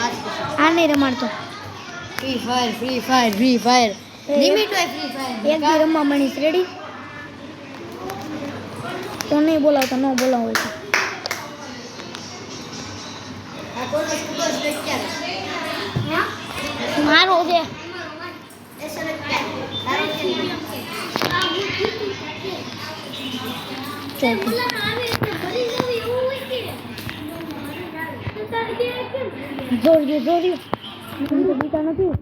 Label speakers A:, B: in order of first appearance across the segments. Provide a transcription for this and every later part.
A: આ નહીં રમાડતો.
B: Free fire limit હોય ફ્રી ફાયર
A: એક દી રમવા મણીશ. રેડી? તો નહીં બોલાવતો, ન બોલાવો હોય તો.
B: આ કોઈ વસ્તુ બસ ક્યારે
A: મારો છે.
B: એ સરસ તારો છે
A: જોર્યું બીતા નથી.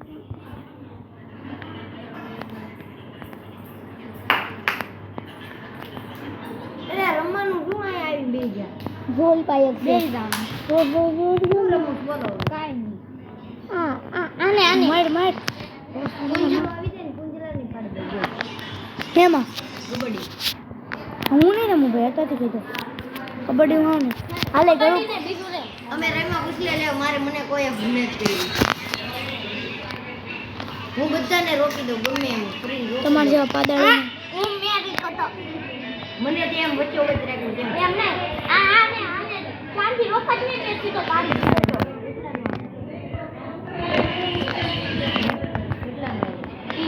B: રમવાનું શું આવી બે ગયા
A: જોલ પાયક
B: બે
A: છે.
B: જવાનું
A: બોલો
B: કાઈ નહીં
A: આને માર
B: આવી જાય ને કુંજલાની પાડી દે
A: હેમાં
B: કબડ્ડી
A: હું નહીં રમું ભાઈ. અત્યારથી કીધું કબડ્ડી માં ને હાલે ગયું.
B: અમે રમ્યા પૂછલે લે મારે મને કોઈ ભૂલે જ કરી હું બધાને રોકી દઉં ગમે એમ ફ્રી
A: તમારે જેવા પાદળ
B: હું મેરી કતો મને તેમ વચ્ચે વચ્ચે રાખું તેમ એમ નહીં આને ચાંદી રોકત ને તે સીધો પાડી દીધો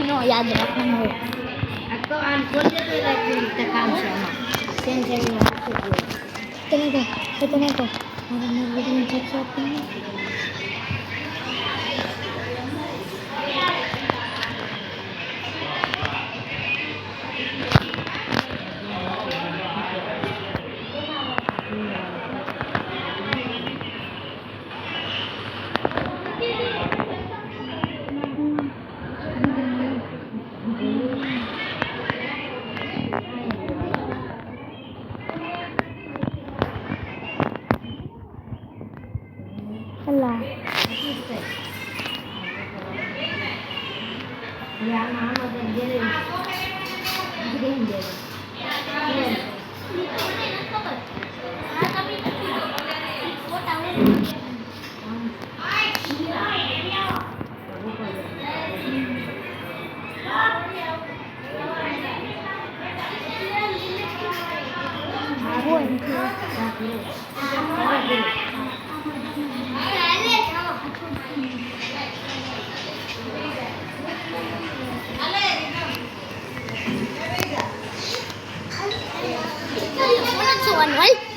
A: નો યાદ રાખવાનું હોય.
B: આ તો આમ ખોલજે તો રાખી તે કામ છે આમાં સેન સેન નો
A: તમે કહો મારા વિડીયો ચેક આપીને અલ્લાહ
B: યા નાનો દે ગેલે ગ્રીન દે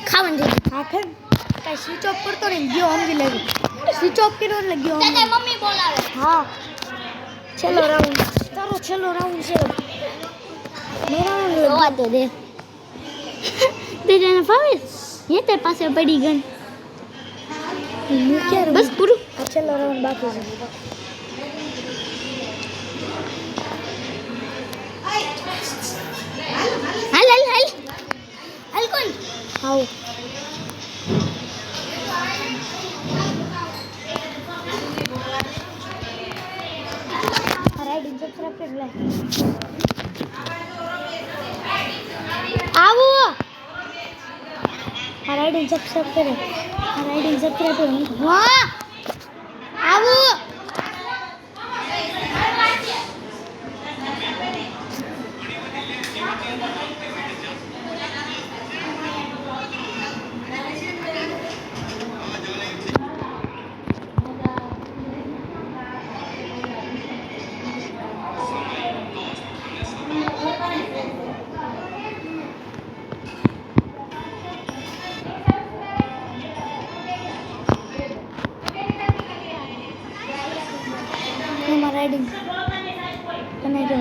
A: ખાવાનું છે. હા ખર કઈ સ્વિચ ઓફ કરતો ને ગયો સમજી લેજો. સ્વિચ ઓફ કર્યો એટલે ગયો.
B: મમ્મી બોલાવે
A: હા છેલ્લો રાઉન્ડ. તારો છેલ્લો રાઉન્ડ છે.
B: જોવા તો દે
A: તેજાને ફાવે એ તે પાસે પડી ગઈ. બસ પૂરું. આ છેલ્લો રાઉન્ડ બાકી છે.
B: હાલ કોણ
A: આવો રાઈડિંગ સબસ્ક્રાઇબ કરી લે. આવો રાઈડિંગ સબસ્ક્રાઇબ કરે. રાઈડિંગ સબસ્ક્રાઇબ કરે.
B: હા આવો
A: રાઈડિંગ તને જો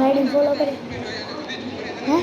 A: રાઈડિંગ ફોલો કરે. હે